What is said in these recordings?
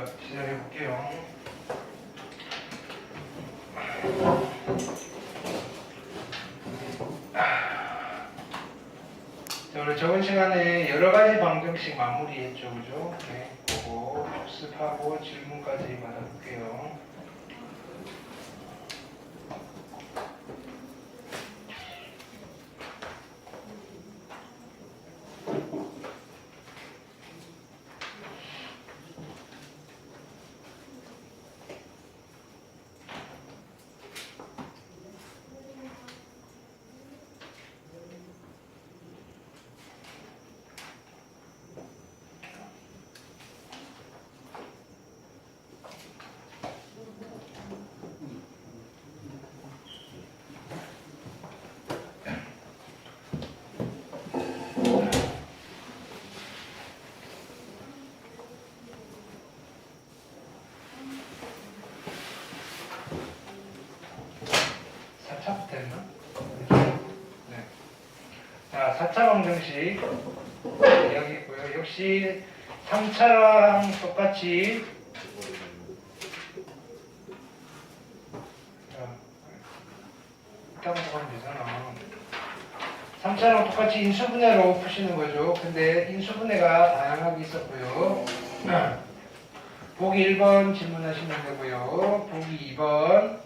자, 시작해 볼게요. 자, 우리 저번 시간에 여러 가지 방정식 마무리했죠, 그죠? 네, 그거 복습하고 질문까지 받아볼게요. 됐나? 네. 자, 4차 방정식 이야기했고요. 역시 3차랑 똑같이 이따가 하면 되잖아. 3차랑 똑같이 인수분해로 푸시는 거죠. 근데 인수분해가 다양하게 있었고요. 보기 1번 질문하시면 되고요. 보기 2번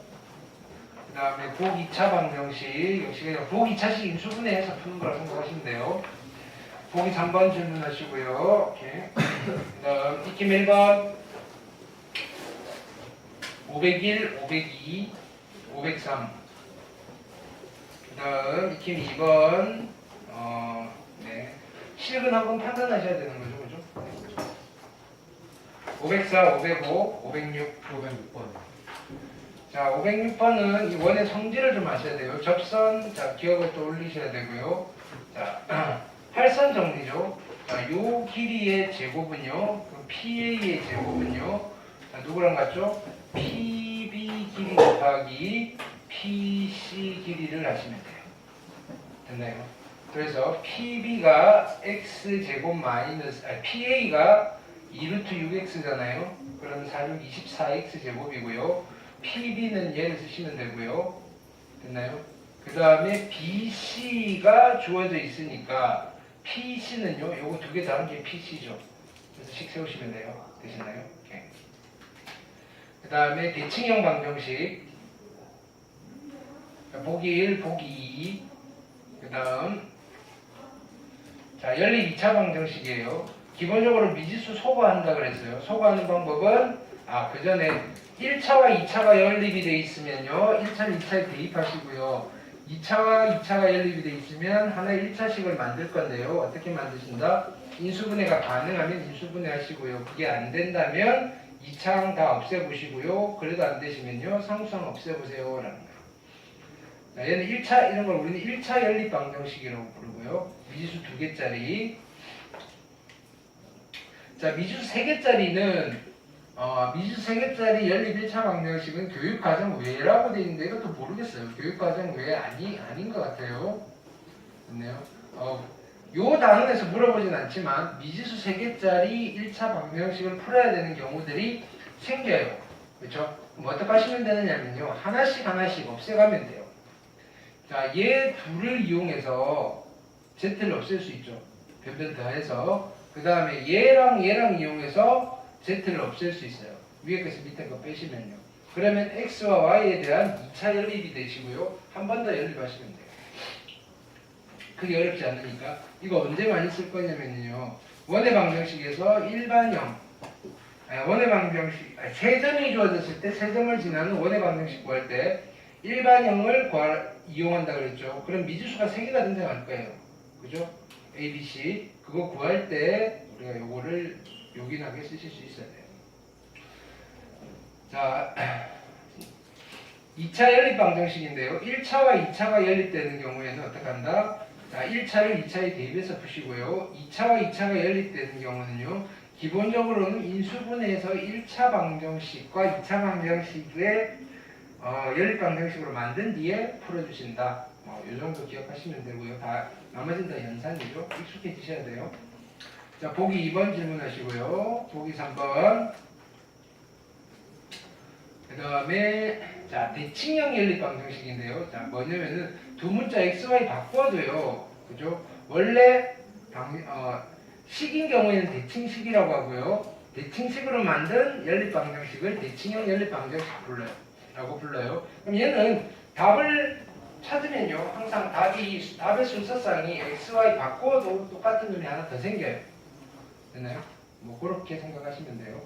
그 다음에 복 2차 방정식 역시 그냥 복 2차식 인수분해해서 푸는 거라고 생각하시면 돼요. 보기 3번 질문하시고요. 오케이. 그 다음 익힘 1번 501, 502, 503 그 다음 익힘 2번 네. 실근 한번 판단하셔야 되는 거죠. 그죠? 504, 505, 506, 506번. 자, 506번은 이 원의 성질을 좀 아셔야 돼요. 접선, 자, 기억을 또 올리셔야 되고요. 자, 팔선 정리죠. 자, 요 길이의 제곱은요, 그 PA의 제곱은요, 자, 누구랑 같죠? PB 길이 곱하기 PC 길이를 하시면 돼요. 됐나요? 그래서 PB가 X제곱 마이너스, PA가 2루트 6X잖아요. 그럼 4, 6, 24X제곱이고요. PB는 얘를 쓰시면 되고요. 됐나요? 그 다음에 BC가 주어져 있으니까 PC는요, 요거 두 개 다른 게 PC죠. 그래서 식 세우시면 돼요. 되시나요? 오케이. 그 다음에 대칭형 방정식. 보기 1, 보기 2. 그 다음, 자, 연립 2차 방정식이에요. 기본적으로 미지수 소거한다 그랬어요. 소거하는 방법은, 그 전에 1차와 2차가 연립이 돼 있으면요. 1차는 2차에 대입하시고요. 2차와 2차가 연립이 돼 있으면 하나의 1차식을 만들 건데요. 어떻게 만드신다? 인수분해가 가능하면 인수분해 하시고요. 그게 안 된다면 2차항 다 없애보시고요. 그래도 안 되시면요. 상수항 없애보세요. 라는 거예요. 자, 얘는 1차, 이런 걸 우리는 1차 연립 방정식이라고 부르고요. 미지수 2개짜리. 자, 미지수 3개짜리는 미지수 3개짜리 연립 1차 방정식은 교육과정 외라고 되어 있는데 이것도 모르겠어요. 교육과정 외 아닌 것 같아요. 됐네요. 요 단원에서 물어보진 않지만 미지수 3개짜리 1차 방정식을 풀어야 되는 경우들이 생겨요. 그렇죠? 그럼 어떻게 하시면 되느냐면요. 하나씩 없애가면 돼요. 자, 얘 둘을 이용해서 Z를 없앨 수 있죠. 변변 더해서. 그 다음에 얘랑 이용해서 Z를 없앨 수 있어요. 위에 것을 밑에 거 빼시면요. 그러면 X와 Y에 대한 2차 연립이 되시고요. 한 번 더 연립하시면 돼요. 그게 어렵지 않으니까. 이거 언제 많이 쓸 거냐면요. 원의 방정식에서 일반형, 원의 방정식, 세 점이 주어졌을 때 세 점을 지나는 원의 방정식 구할 때 일반형을 이용한다 그랬죠. 그럼 미지수가 3개가 등장할 거예요. 그죠? A, B, C. 그거 구할 때 우리가 요거를 요긴하게 쓰실 수 있어야 돼요. 자, 2차 연립 방정식인데요. 1차와 2차가 연립되는 경우에는 어떻게 한다? 자, 1차를 2차에 대입해서 푸시고요. 2차와 2차가 연립되는 경우는요. 기본적으로는 인수분해해서 1차 방정식과 2차 방정식의 연립 방정식으로 만든 뒤에 풀어주신다. 이 정도 기억하시면 되고요. 다 나머지는 다 연산이죠. 익숙해지셔야 돼요. 자, 보기 2번 질문하시고요. 보기 3번. 그 다음에 자 대칭형 연립 방정식인데요. 자 뭐냐면은 두 문자 xy 바꿔도요. 그죠? 원래 식인 경우에는 대칭식이라고 하고요. 대칭식으로 만든 연립 방정식을 대칭형 연립 방정식 라고 불러요. 그럼 얘는 답을 찾으면요. 항상 답의 순서상이 xy 바꿔도 똑같은 놈이 하나 더 생겨요. 됐나요? 뭐 그렇게 생각하시면 돼요.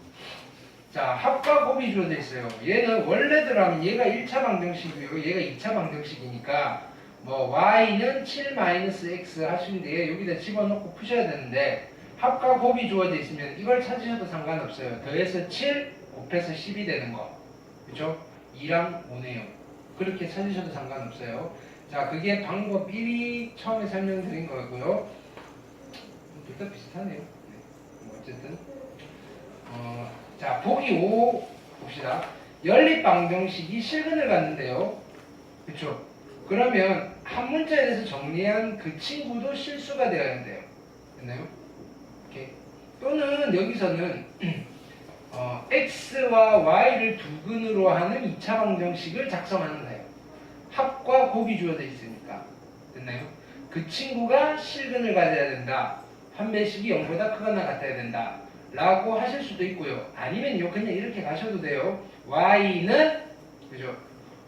자, 합과 곱이 주어져 있어요. 얘는 원래대로라면 얘가 1차 방정식이고요. 얘가 2차 방정식이니까 뭐 y는 7-x 하시는데 여기다 집어넣고 푸셔야 되는데 합과 곱이 주어져 있으면 이걸 찾으셔도 상관없어요. 더해서 7 곱해서 10이 되는 거. 그렇죠? 2랑 5네요. 그렇게 찾으셔도 상관없어요. 자, 그게 방법 1이 처음에 설명드린 거고요. 둘 다 비슷하네요. 네. 뭐 어쨌든 자, 보기 5 봅시다. 연립 방정식이 실근을 갖는데요. 그렇죠? 그러면 한 문자에 대해서 정리한 그 친구도 실수가 되어야 한대요. 됐나요? 오케이. 또는 여기서는 x와 y를 두 근으로 하는 2차 방정식을 작성하는 거예요. 합과 곱이 주어져 있으니까. 됐나요? 그 친구가 실근을 가져야 된다. 판매식이 0보다 크거나 같아야 된다. 라고 하실 수도 있고요. 아니면요, 그냥 이렇게 가셔도 돼요. y는, 그죠?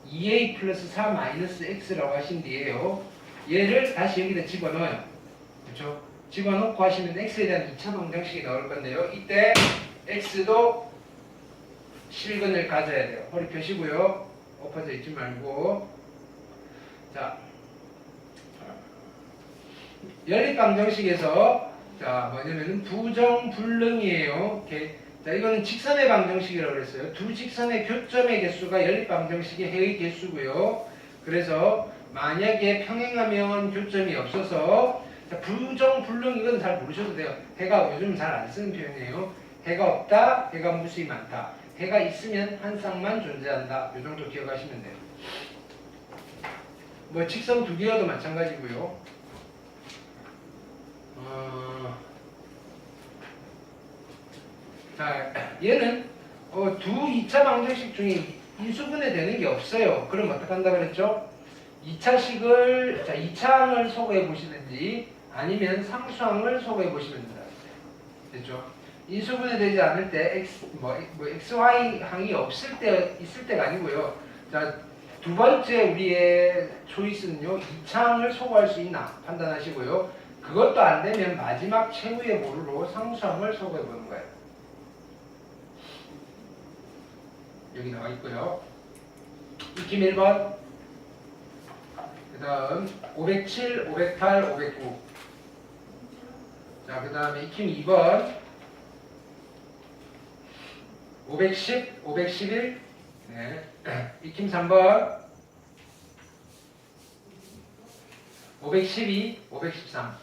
2a 플러스 4 마이너스 x라고 하신 뒤에요. 얘를 다시 여기다 집어넣어요. 그죠? 집어넣고 하시면 x에 대한 2차 방정식이 나올 건데요. 이때 x도 실근을 가져야 돼요. 허리 펴시고요. 엎어져 있지 말고. 자, 연립 방정식에서 자, 뭐냐면은 부정불능이에요. 오케이. 자, 이거는 직선의 방정식이라고 그랬어요. 두 직선의 교점의 개수가 연립 방정식의 해의 개수고요. 그래서 만약에 평행하면 교점이 없어서 자, 부정불능 이건 잘 모르셔도 돼요. 해가 요즘 잘 안 쓰는 표현이에요. 해가 없다, 해가 무수히 많다. 해가 있으면 한 쌍만 존재한다. 이 정도 기억하시면 돼요. 뭐 직선 두 개여도 마찬가지고요. 자, 얘는 두 2차 방정식 중에 인수분해 되는 게 없어요. 그럼 어떻게 한다 그랬죠? 2차식을, 자, 2차항을 소거해 보시든지 아니면 상수항을 소거해 보시면 된다. 됐죠? 인수분해 되지 않을 때 XY 항이 없을 때, 있을 때가 아니고요. 자, 두 번째 우리의 초이스는요, 2차항을 소거할 수 있나 판단하시고요. 그것도 안 되면 마지막 최후의 모루로 상수항을 소거해 보는 거예요. 여기 나와 있고요. 익힘 1번, 그 다음 507, 508, 509. 자, 그 다음에 익힘 2번, 510, 511, 네. 익힘 3번, 512, 513.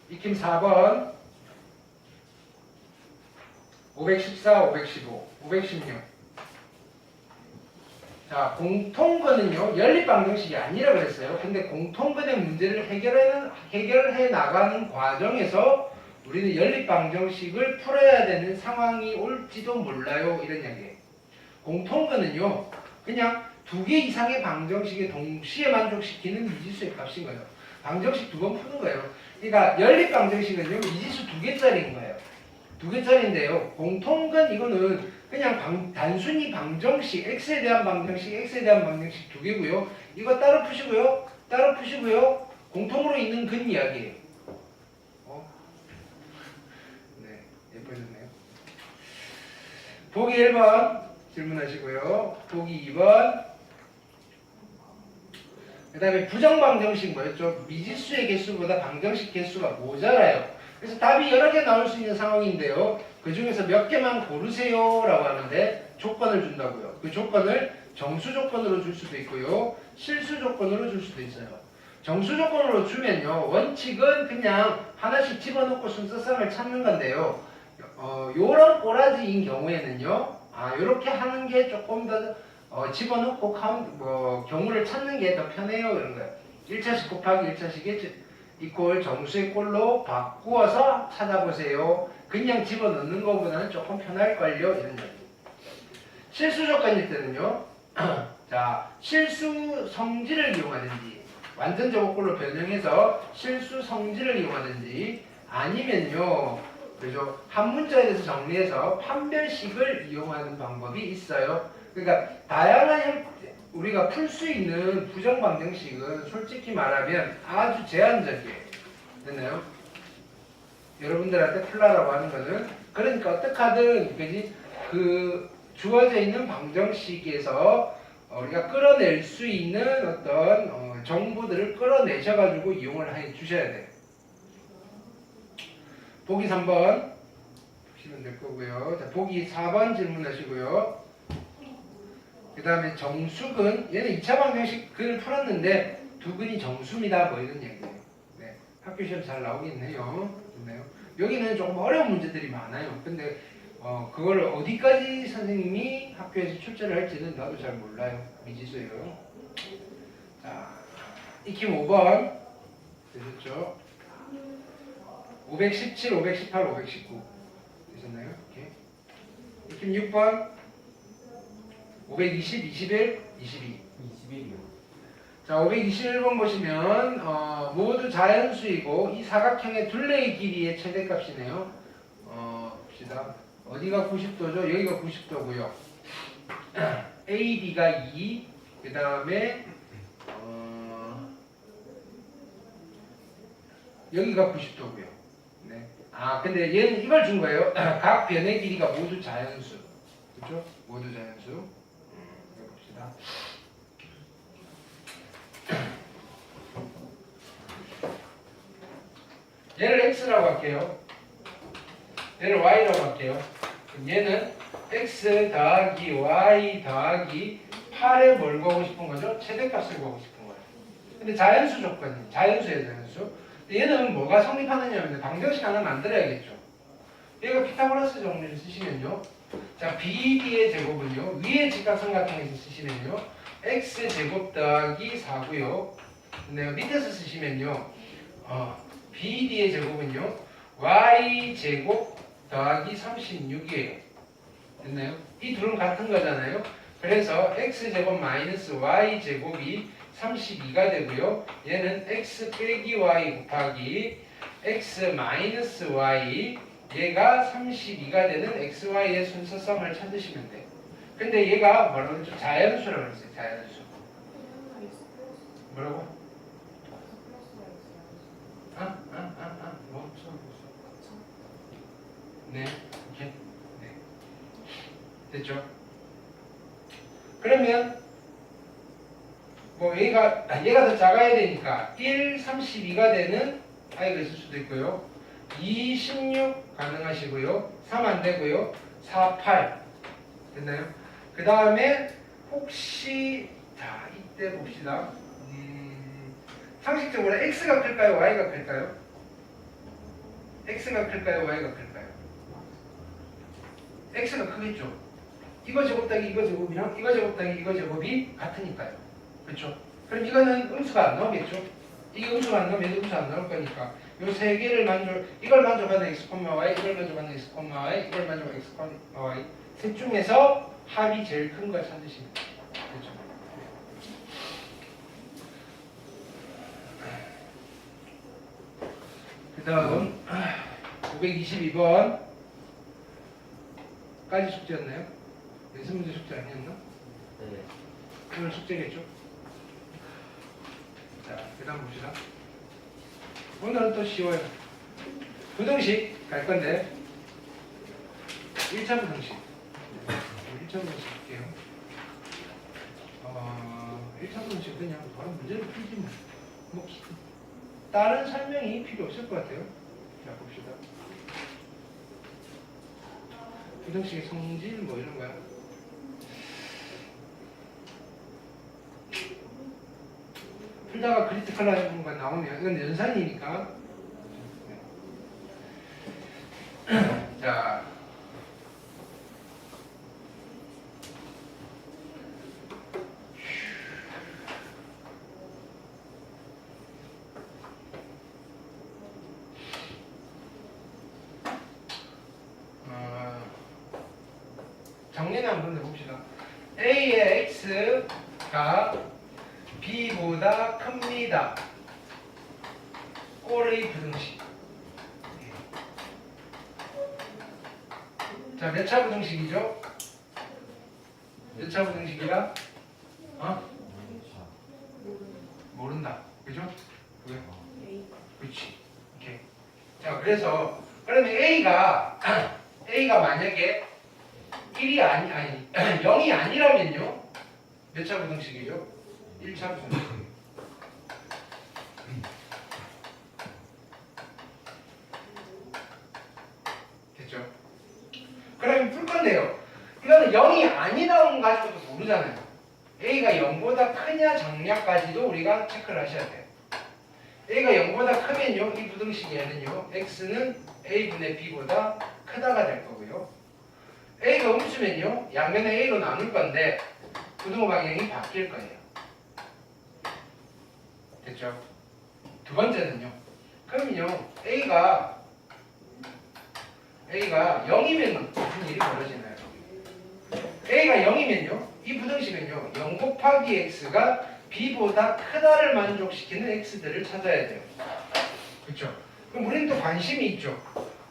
익힘 4번, 514, 515, 516. 자, 공통근은요, 연립방정식이 아니라 그랬어요. 근데 공통근의 문제를 해결해 나가는 과정에서 우리는 연립방정식을 풀어야 되는 상황이 올지도 몰라요. 이런 이야기예요. 공통근은요, 그냥 두 개 이상의 방정식에 동시에 만족시키는 미지수의 값인 거예요. 방정식 두 번 푸는 거예요. 그러니까 연립방정식은요, 미지수 두 개짜리인 거예요. 두 개짜리인데요. 공통근 이거는 그냥 단순히 방정식, x에 대한 방정식, x에 대한 방정식 두 개고요. 이거 따로 푸시고요. 따로 푸시고요. 공통으로 있는 근 이야기예요. 네, 예뻐졌네요. 보기 1번 질문하시고요. 보기 2번. 그 다음에 부정방정식 뭐였죠? 미지수의 개수보다 방정식 개수가 모자라요. 그래서 답이 여러 개 나올 수 있는 상황인데요. 그 중에서 몇 개만 고르세요 라고 하는데 조건을 준다고요. 그 조건을 정수 조건으로 줄 수도 있고요. 실수 조건으로 줄 수도 있어요. 정수 조건으로 주면요. 원칙은 그냥 하나씩 집어넣고 순서상을 찾는 건데요. 요런 꼬라지인 경우에는요. 요렇게 하는 게 조금 더 집어넣고 경우를 찾는 게 더 편해요. 이런 거예요. 1차식 곱하기 1차식에 이꼴 정수의 꼴로 바꾸어서 찾아보세요. 그냥 집어넣는 것보다는 조금 편할걸요. 이런 얘기. 실수 조건일 때는요. 자, 실수 성질을 이용하든지 완전 제곱꼴로 변형해서 실수 성질을 이용하든지 아니면요. 그죠? 한 문자에 대해서 정리해서 판별식을 이용하는 방법이 있어요. 그러니까 다양한 형태, 우리가 풀 수 있는 부정 방정식은 솔직히 말하면 아주 제한적이에요. 됐나요? 여러분들한테 풀라라고 하는 거는 그러니까 어떻게 하든 그지? 그 주어져 있는 방정식에서 우리가 끌어낼 수 있는 어떤 정보들을 끌어내셔가지고 이용을 해 주셔야 돼요. 보기 3번 보시면 될 거고요. 자, 보기 4번 질문하시고요. 그 다음에 정수근, 얘는 2차 방정식을 풀었는데 두근이 정수입니다. 뭐 이런 얘기예요. 네, 학교 시험 잘 나오겠네요. 좋네요. 여기는 조금 어려운 문제들이 많아요. 근데 그걸 어디까지 선생님이 학교에서 출제를 할지는 나도 잘 몰라요. 미지수예요. 자, 익힘 5번 되셨죠? 517, 518, 519 되셨나요? 이렇게. 익힘 6번 520, 21, 22 21이요. 자, 521번 보시면 모두 자연수이고 이 사각형의 둘레의 길이의 최대값이네요. 봅시다. 어디가 90도죠? 여기가 90도고요. AB가 2, 그 다음에 여기가 90도고요. 네. 아, 근데 얘는 이걸 준 거예요. 각 변의 길이가 모두 자연수. 그렇죠? 모두 자연수. 이거 봅시다. 얘를 x라고 할게요. 얘를 y라고 할게요. 그럼 얘는 x 더하기 y 더하기 8에 뭘 구하고 싶은 거죠? 최대값을 구하고 싶은 거예요. 근데 자연수 조건이에요. 자연수예요, 자연수. 근데 얘는 뭐가 성립하느냐면 방정식 하나 만들어야겠죠. 얘가 피타고라스 정리를 쓰시면요. 자, BD의 제곱은요. 위에 직각삼각형에서 쓰시면요. x제곱 더하기 4고요. 근데 밑에서 쓰시면요. BD의 제곱은요. y제곱 더하기 36이에요. 됐나요? 이 둘은 같은 거잖아요. 그래서 x제곱 마이너스 y제곱이 32가 되고요. 얘는 x 빼기 y 곱하기 x 마이너스 y 얘가 32가 되는 xy의 순서성을 찾으시면 돼요. 근데 얘가 뭐라고 했죠? 자연수라고 했어요. 자연수. 뭐라고? 뭐? 네, 오케이. 네. 됐죠? 그러면 뭐 얘가 더 작아야 되니까 1, 32가 되는 아이가 있을 수도 있고요. 2, 16 가능하시고요. 3 안 되고요. 4, 8 됐나요? 그 다음에 혹시 자 이때 봅시다. 상식적으로 x가 클까요? y가 클까요? x가 클까요? y가 클까요? x가 크겠죠. 이거 제곱 더하기 이거 제곱이랑 이거 제곱 더하기 이거 제곱이 같으니까요. 그렇죠? 그럼 이거는 음수가 안 나오겠죠? 이게 음수가 안 나오면 음수 안 나올 거니까 요 세 개를 이걸 만족하는 x, y, 이걸 만족하는 x, y, 이걸 만족하는 x, y 셋 중에서 합이 제일 큰 걸 찾으시면 돼요. 그렇죠? 그 다음 522번 까지 숙제였나요? 연습문제 숙제 아니었나? 네. 오늘 숙제겠죠? 자, 그 다음 봅시다. 오늘은 또 쉬워요. 부등식 갈 건데 1차 부등식 1차 부등식 할게요. 1차 부등식 그냥 바로 문제를 풀지 뭐 다른 설명이 필요 없을 것 같아요. 자, 봅시다. 부등식의 성질 뭐 이런 거야. 풀다가 크리티컬한 거 나오면 이건 연산이니까. 자, 정리는 한번 해봅시다. A의 X가 B보다 큽니다. 꼴의 부등식. 자, 몇 차 부등식이죠? 몇 차 부등식이라? 모른다. 그죠? 왜? 그렇지. 오케이. 자, 그래서 그러면 A가 만약에 1이 아니 0이 아니라면요? 몇 차 부등식이죠? 1차 부등식. 됐죠? 그럼 풀 건데요. 이거는 0이 아니라는 거 가지고도 모르잖아요. A가 0보다 크냐 작냐까지도 우리가 체크를 하셔야 돼요. A가 0보다 크면요, 이 부등식에는요, X는 A분의 B보다 크다가 될 거고요. A가 음수면요, 양면을 A로 나눌 건데 부등호 방향이 바뀔 거예요. 됐죠? 두 번째는요. 그러면요, A가 0이면 무슨 일이 벌어지나요? A가 0이면요, 이 부등식은요, 0 곱하기 X가 B보다 크다를 만족시키는 X들을 찾아야 돼요. 그렇죠? 그럼 우리는 또 관심이 있죠.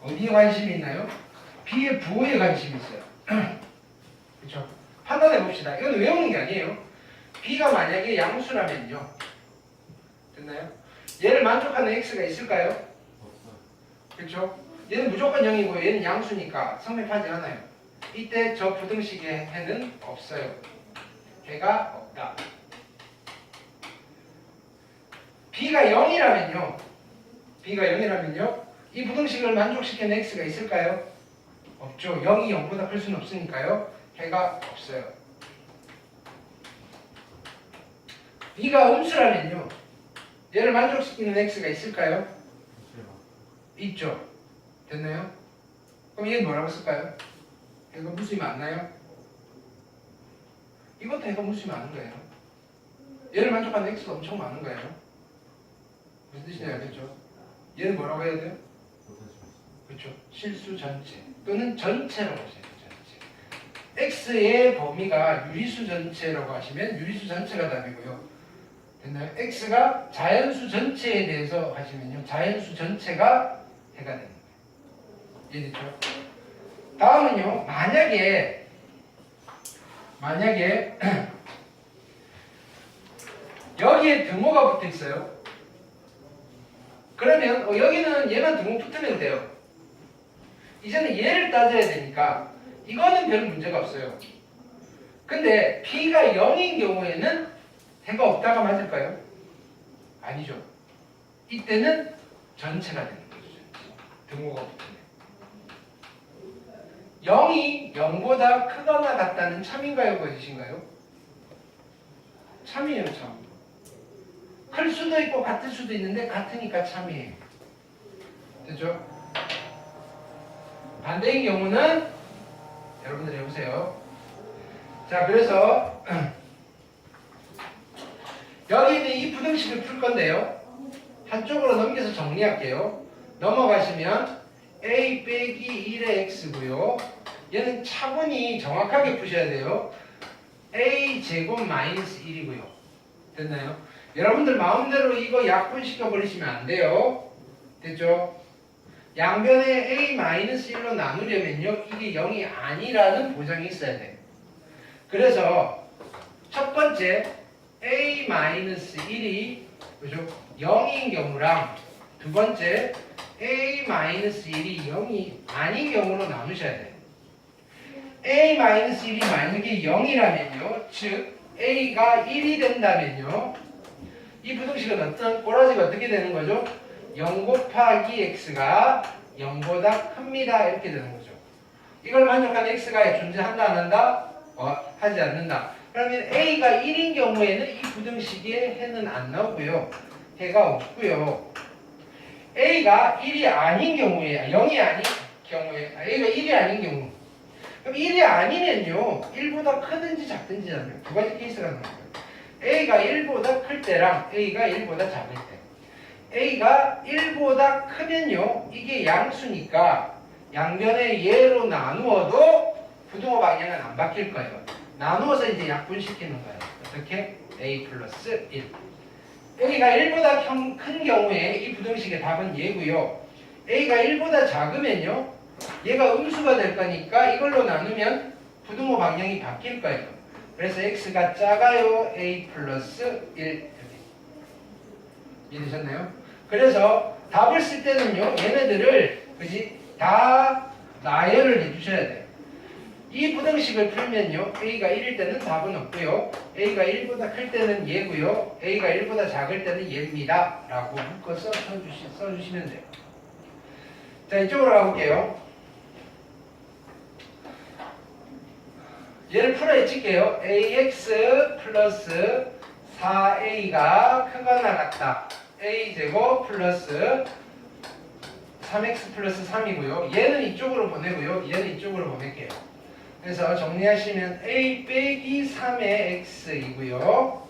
어디에 관심이 있나요? B의 부호에 관심이 있어요. 그렇죠? 판단해 봅시다. 이건 외우는 게 아니에요. B가 만약에 양수라면요. 됐나요? 얘를 만족하는 X가 있을까요? 그렇죠? 얘는 무조건 0이고 얘는 양수니까 성립하지 않아요. 이때 저 부등식의 해는 없어요. 해가 없다. B가 0이라면요. 이 부등식을 만족시키는 X가 있을까요? 없죠. 0이 0보다 클 수는 없으니까요. 해가 없어요. B가 음수라면요. 얘를 만족시키는 X가 있을까요? 있죠. 됐나요? 그럼 얘는 뭐라고 쓸까요? 해가 무수히 많나요? 이것도 해가 무수히 많은 거예요. 얘를 만족하는 X가 엄청 많은 거예요. 무슨 뜻인지 알겠죠? 얘는 뭐라고 해야 돼요? 그렇죠. 실수 전체 또는 전체라고 하셔야 돼요. 전체. X의 범위가 유리수 전체라고 하시면 유리수 전체가 답이고요. 됐나요? X가 자연수 전체에 대해서 하시면요. 자연수 전체가 해가 되는 거예요. 이해됐죠? 다음은요. 만약에 여기에 등호가 붙어 있어요. 그러면 여기는 얘만 등호 붙으면 돼요. 이제는 얘를 따져야 되니까 이거는 별 문제가 없어요. 근데 B가 0인 경우에는 해가 없다가 맞을까요? 아니죠. 이때는 전체가 되는 거죠. 등호가 붙으면. 0이 0보다 크거나 같다는 참인가요? 거짓인가요? 참이에요. 참. 클 수도 있고 같을 수도 있는데 같으니까 참이에요. 됐죠? 반대인 경우는 여러분들 해보세요. 자, 그래서 여기 있는 이 부등식을 풀 건데요. 한쪽으로 넘겨서 정리할게요. 넘어가시면 A 빼기 1의 X고요. 얘는 차분히 정확하게 푸셔야 돼요. A 제곱 마이너스 1이고요. 됐나요? 여러분들 마음대로 이거 약분시켜 버리시면 안 돼요. 됐죠? 양변에 A-1로 나누려면요. 이게 0이 아니라는 보장이 있어야 돼요. 그래서 첫 번째 A-1이 그죠? 0인 경우랑 두 번째 A-1이 0이 아닌 경우로 나누셔야 돼요. A-1이 만약에 0이라면요. 즉 A가 1이 된다면요. 이 부등식은 어떤 꼬라지가 어떻게 되는 거죠? 0 곱하기 X가 0보다 큽니다. 이렇게 되는 거죠. 이걸 만족하는 X가 존재한다 안 한다? 하지 않는다. 그러면 A가 1인 경우에는 이 부등식에 해는 안 나오고요. 해가 없고요. A가 1이 아닌 경우에 0이 아닌 경우에 A가 1이 아닌 경우 그럼 1이 아니면요. 1보다 크든지 작든지잖아요. 두 가지 케이스가 나와요. A가 1보다 클 때랑 A가 1보다 작을 때. A가 1보다 크면요. 이게 양수니까 양변의 예로 나누어도 부등호 방향은 안 바뀔 거예요. 나누어서 이제 약분시키는 거예요. 어떻게? a 플러스 1. 여기가 1보다 큰 경우에 이 부등식의 답은 얘고요. a가 1보다 작으면요. 얘가 음수가 될 거니까 이걸로 나누면 부등호 방향이 바뀔 거예요. 그래서 x가 작아요. a 플러스 1. 이해되셨나요? 그래서 답을 쓸 때는요. 얘네들을 그지 다 나열을 해주셔야 돼요. 이 부등식을 풀면요. a가 1일 때는 답은 없고요. a가 1보다 클 때는 얘고요. a가 1보다 작을 때는 얘입니다. 라고 묶어서 써주시면 돼요. 자, 이쪽으로 가볼게요. 얘를 풀어야 칠게요. ax 플러스 4a가 크거나 같다. a제곱 플러스 3x 플러스 3이고요. 얘는 이쪽으로 보내고요. 얘는 이쪽으로 보낼게요. 그래서 정리하시면 a 빼기 3의 x이고요.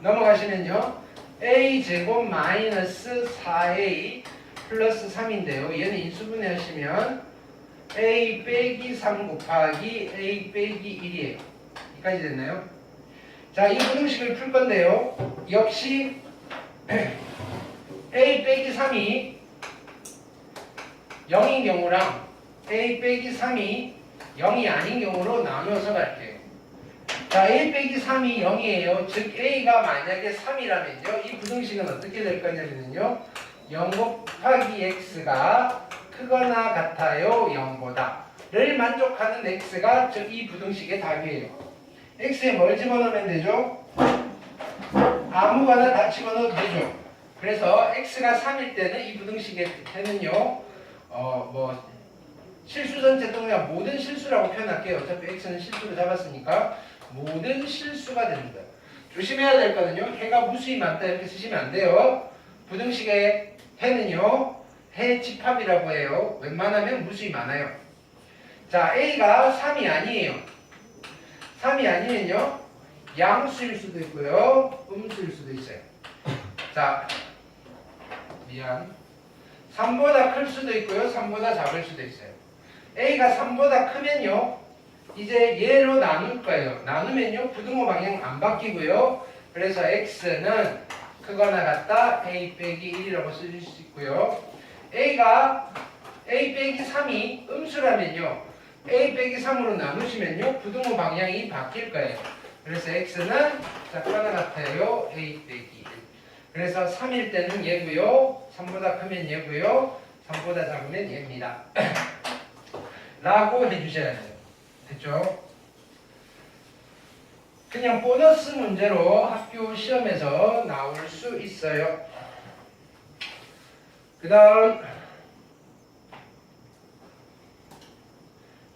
넘어가시면요. a 제곱 마이너스 4a 플러스 3인데요. 얘는 인수분해 하시면 a 빼기 3 곱하기 a 빼기 1이에요. 여기까지 됐나요? 자, 이 부등식을 풀 건데요. 역시 a 빼기 3이 0인 경우랑 a 빼기 3이 0이 아닌 경우로 나누어서 갈게요. 자, a 빼기 3이 0이에요. 즉 a가 만약에 3이라면요. 이 부등식은 어떻게 될 거냐면요. 0 곱하기 x가 크거나 같아요. 0보다 를 만족하는 x가 즉 이 부등식의 답이에요. x에 뭘 집어넣으면 되죠? 아무거나 다 집어넣어도 되죠. 그래서 x가 3일 때는 이 부등식의 해는요. 실수 전체 또는 모든 실수라고 표현할게요. 어차피 x는 실수로 잡았으니까 모든 실수가 됩니다. 조심해야 될 거는요. 해가 무수히 많다 이렇게 쓰시면 안 돼요. 부등식의 해는요. 해 집합이라고 해요. 웬만하면 무수히 많아요. 자, a가 3이 아니에요. 3이 아니면요. 양수일 수도 있고요. 음수일 수도 있어요. 자, 미안. 3보다 클 수도 있고요. 3보다 작을 수도 있어요. a가 3보다 크면요. 이제 얘로 나눌 거예요. 나누면요. 부등호 방향 안 바뀌고요. 그래서 x는 크거나 같다. a 빼기 1이라고 쓰실 수 있고요. a가 a 빼기 3이 음수라면요. a 빼기 3으로 나누시면요. 부등호 방향이 바뀔 거예요. 그래서 x는 작거나 같아요. a 빼기 1. 그래서 3일 때는 얘고요. 3보다 크면 얘고요. 3보다 작으면 얘입니다. 라고 해주셔야 돼요. 됐죠? 그냥 보너스 문제로 학교 시험에서 나올 수 있어요. 그 다음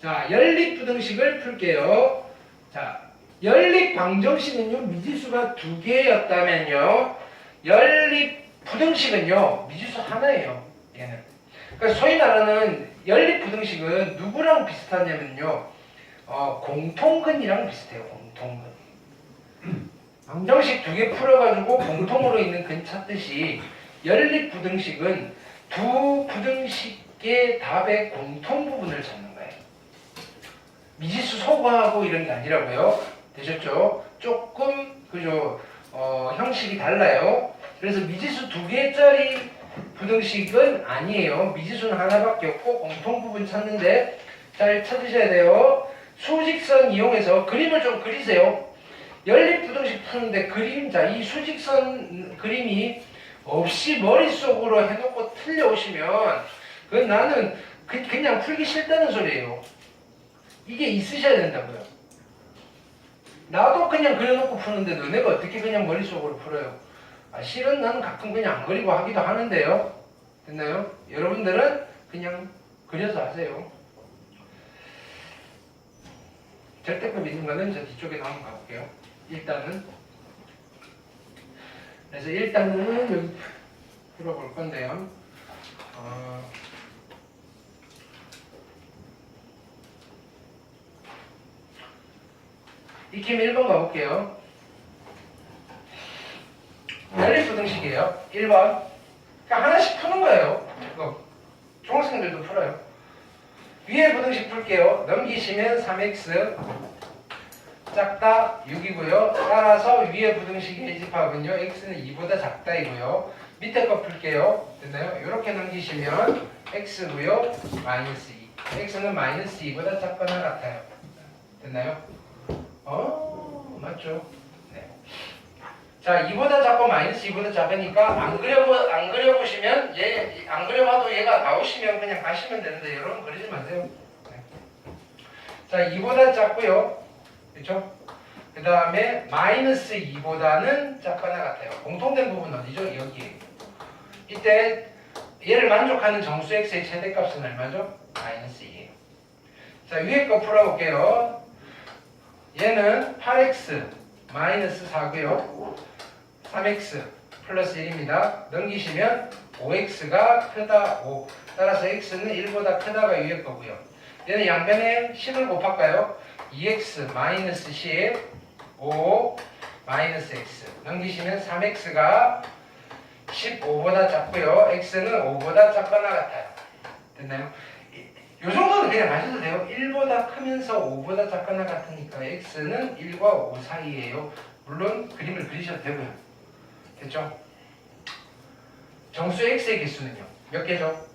자, 연립부등식을 풀게요. 자, 연립방정식은요. 미지수가 2개였다면요. 연립부등식은요. 미지수 하나예요. 얘는. 그러니까 소위 말하는 연립부등식은 누구랑 비슷하냐면요. 공통근이랑 비슷해요. 공통근. 방정식 2개 풀어가지고 공통으로 있는 근 찾듯이 연립부등식은 두 부등식의 답의 공통 부분을 찾는 거예요. 미지수 소거하고 이런 게 아니라고요. 되셨죠? 조금 그죠? 형식이 달라요. 그래서 미지수 2개짜리 부등식은 아니에요. 미지수는 하나밖에 없고 공통 부분 찾는데 잘 찾으셔야 돼요. 수직선 이용해서 그림을 좀 그리세요. 연립부등식 푸는데 그림자, 이 수직선 그림이 없이 머릿속으로 해놓고 틀려오시면 그건 나는 그냥 풀기 싫다는 소리예요. 이게 있으셔야 된다고요. 나도 그냥 그려놓고 푸는데 너네가 어떻게 그냥 머릿속으로 풀어요? 실은 나는 가끔 그냥 안 그리고 하기도 하는데요. 됐나요? 여러분들은 그냥 그려서 하세요. 절대급 있는 거는 저 뒤쪽에 한번 가볼게요. 일단은 그래서 일단은 여기 풀어볼 건데요. 익힘 1번 가볼게요. 연립부등식이에요. 1번. 그러니까 하나씩 푸는 거예요. 이거 중학생들도 풀어요. 위에 부등식 풀게요. 넘기시면 3x 작다 6이고요. 따라서 위에 부등식의 해집합은요. x는 2보다 작다 이고요. 밑에 거 풀게요. 됐나요? 이렇게 넘기시면 x고요. 마이너스 2. x는 마이너스 2보다 작거나 같아요. 됐나요? 맞죠? 네. 자, 2보다 작고 마이너스 2보다 작으니까 안 그려보시면 안 그려봐도 얘가 나오시면 그냥 가시면 되는데 여러분 그러지 마세요. 네. 자, 2보다 작고요. 그렇죠? 그 다음에 마이너스 2보다는 작거나 같아요. 공통된 부분 어디죠? 여기. 이때 얘를 만족하는 정수 x의 최대값은 얼마죠? 마이너스 2예요. 자, 위에 거 풀어볼게요. 얘는 8x 마이너스 4고요. 3x 플러스 1입니다. 넘기시면 5x가 크다 5. 따라서 x는 1보다 크다가 위에 거고요. 얘는 양변에 10을 곱할까요? 2x 마이너스 10 5 마이너스 x 넘기시면 3x가 15보다 작고요. x는 5보다 작거나 같아요. 됐나요? 이 정도는 그냥 하셔도 돼요. 1보다 크면서 5보다 작거나 같으니까 x는 1과 5 사이에요. 물론 그림을 그리셔도 되고요. 됐죠? 정수 x의 개수는요. 몇 개죠?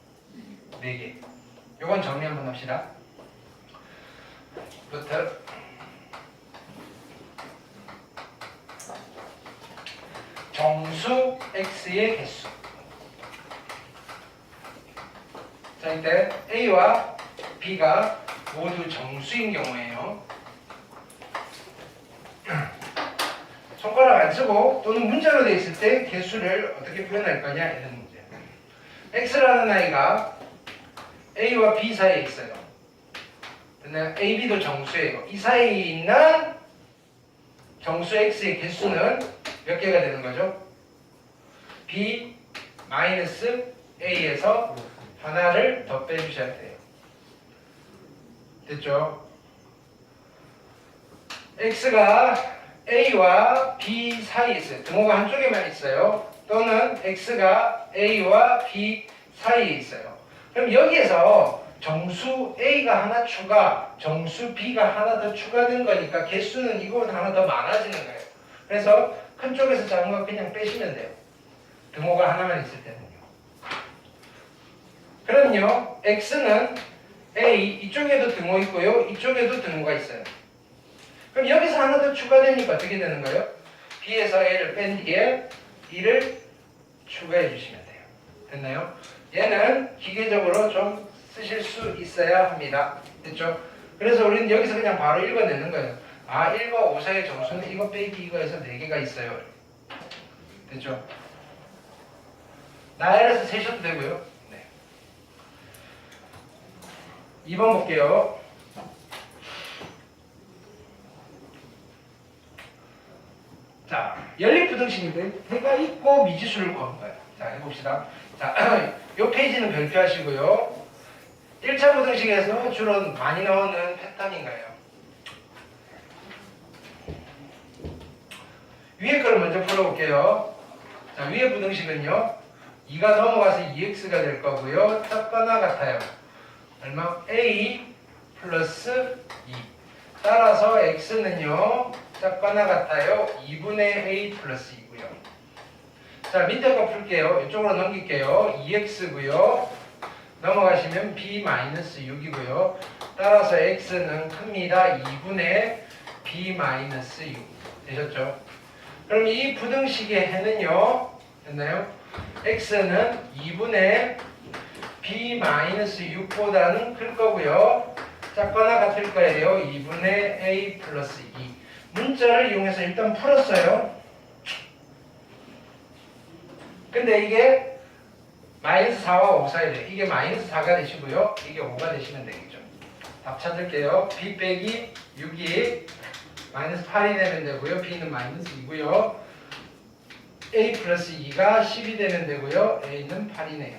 4개. 요건 정리 한번 합시다. 부터 정수 x의 개수. 자, 이때 a와 b가 모두 정수인 경우에요. 손가락 안 쓰고 또는 문자로 되어 있을 때 개수를 어떻게 표현할 거냐 이런 문제. x라는 아이가 a와 b 사이에 있어요. 근데 a, b도 정수예요. 이 사이에 있는 정수 x의 개수는 몇 개가 되는 거죠? b 마이너스 a에서 하나를 더 빼주셔야 돼요. 됐죠? x가 a와 b 사이에 있어요. 등호가 한쪽에만 있어요. 또는 x가 a와 b 사이에 있어요. 그럼 여기에서 정수 a가 하나 추가, 정수 b가 하나 더 추가된 거니까 개수는 이거보다 하나 더 많아지는 거예요. 그래서 큰 쪽에서 작은 거 그냥 빼시면 돼요. 등호가 하나만 있을 때는요. 그럼요, x는 a, 이쪽에도 등호 있고요, 이쪽에도 등호가 있어요. 그럼 여기서 하나 더 추가되니까 어떻게 되는 거예요? b에서 a를 뺀 뒤에 2를 추가해 주시면 돼요. 됐나요? 얘는 기계적으로 좀 쓰실 수 있어야 합니다. 됐죠? 그래서 우리는 여기서 그냥 바로 읽어내는 거예요. 아, 1과 5 사이의 정수는 이거 빼기 이거에서 4개가 있어요. 됐죠? 나열해서 세셔도 되고요. 네. 2번 볼게요. 자, 연립부등식인데 해가 있고 미지수를 구한 거예요. 자, 해봅시다. 자, 이 페이지는 별표하시고요. 1차 부등식에서 주로 많이 나오는 패턴인 거예요. 위에 거를 먼저 풀어볼게요. 자, 위에 부등식은요. 2가 넘어가서 2x가 될 거고요. 작거나 같아요. 얼마? a 플러스 2. 따라서 x는요. 작거나 같아요. 2분의 a 플러스 2고요. 자, 밑에 거 풀게요. 이쪽으로 넘길게요. 2x고요. 넘어가시면 b 마이너스 6이고요. 따라서 x는 큽니다. 2분의 b 마이너스 6. 되셨죠? 그럼 이 부등식의 해는요. 됐나요? x는 2분의 b 마이너스 6보다는 클 거고요. 작거나 같을 거예요. 2분의 a 플러스 2. 문자를 이용해서 일단 풀었어요. 근데 이게 마이너스 4와 5 사이래. 이게 마이너스 4가 되시고요. 이게 5가 되시면 되겠죠. 답 찾을게요. b 빼기 6이 마이너스 8이 되면 되고요. b는 마이너스 2고요. a 플러스 2가 10이 되면 되고요. a는 8이네요.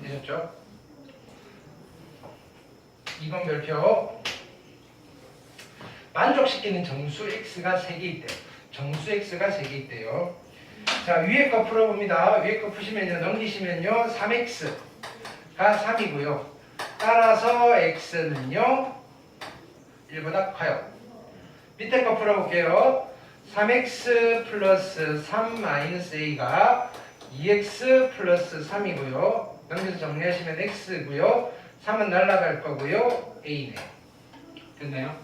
되셨죠? 2번 별표. 만족시키는 정수 x가 3개 있대요. 정수 x가 3개 있대요. 자, 위에 거 풀어봅니다. 위에 거 푸시면요. 넘기시면요. 3x가 3이고요. 따라서 x는요 1보다 커요. 밑에 거 풀어볼게요. 3x 플러스 3 마이너스 a가 2x 플러스 3이고요. 여기서 정리하시면 x고요. 3은 날아갈 거고요. a네. 됐나요?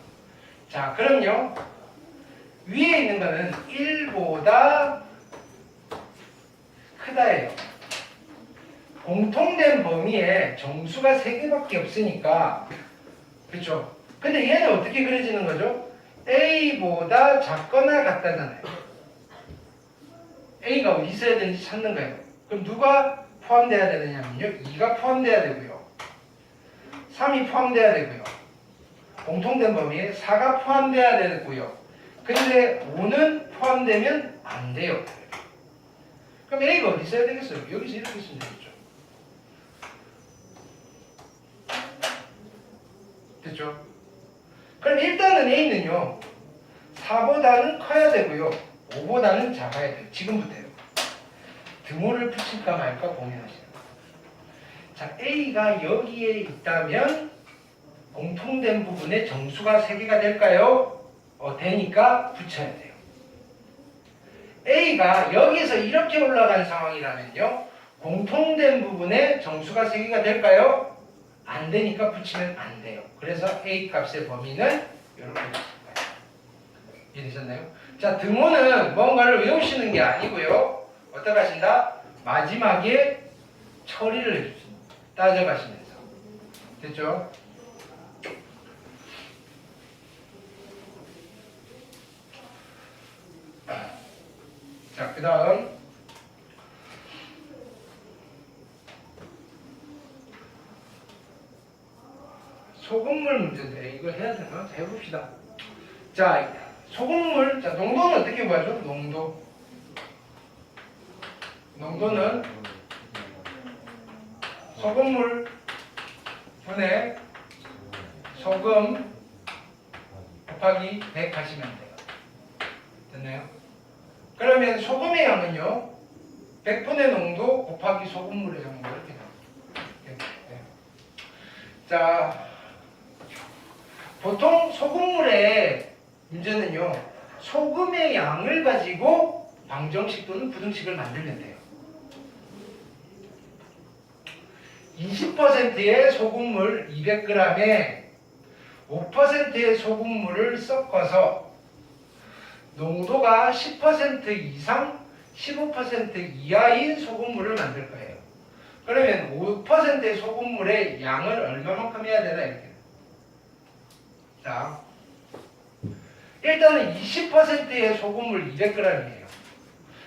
자, 그럼요. 위에 있는 거는 1보다 크다예요. 공통된 범위에 정수가 3개밖에 없으니까, 그렇죠? 근데 얘는 어떻게 그려지는 거죠? a보다 작거나 같다잖아요. a가 어디 있어야 되는지 찾는 거예요. 그럼 누가 포함돼야 되느냐면요, 2가 포함돼야 되고요, 3이 포함돼야 되고요, 공통된 범위에 4가 포함돼야 되고요. 근데 5는 포함되면 안 돼요. 그럼 a가 어디 있어야 되겠어요? 여기서 이렇게 있으면 되겠죠. 됐죠? 그럼 일단은 a는요 4보다는 커야 되고요 5보다는 작아야 돼요. 지금부터요. 등호를 붙일까 말까 고민하시는 거예요. 자, a가 여기에 있다면 공통된 부분에 정수가 3개가 될까요? 되니까 붙여야 돼요. a가 여기서 이렇게 올라간 상황이라면요 공통된 부분에 정수가 3개가 될까요? 안 되니까 붙이면 안 돼요. 그래서 a 값의 범위는 이렇게 붙일 거예요. 이해되셨나요? 자, 등호는 뭔가를 외우시는 게 아니고요. 어떻게 하신다? 마지막에 처리를 해주십니다. 따져가시면서. 됐죠? 자, 그 다음 소금물 문제인데 이거 해야 되나? 해봅시다. 자, 소금물, 자, 농도는 어떻게 구하죠? 농도는 소금물 분의 소금 곱하기 100 하시면 돼요. 됐나요? 그러면 소금의 양은요 100분의 농도 곱하기 소금물의 양도 이렇게 나옵니다. 자, 보통 소금물의 문제는요 소금의 양을 가지고 방정식 또는 부등식을 만들면 돼요. 20%의 소금물 200g에 5%의 소금물을 섞어서 농도가 10% 이상 15% 이하인 소금물을 만들 거예요. 그러면 5%의 소금물의 양을 얼마만큼 해야 되나 이렇게. 자, 일단은 20%의 소금물 200g이에요.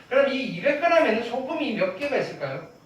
그럼 이 200g에는 소금이 몇 개가 있을까요?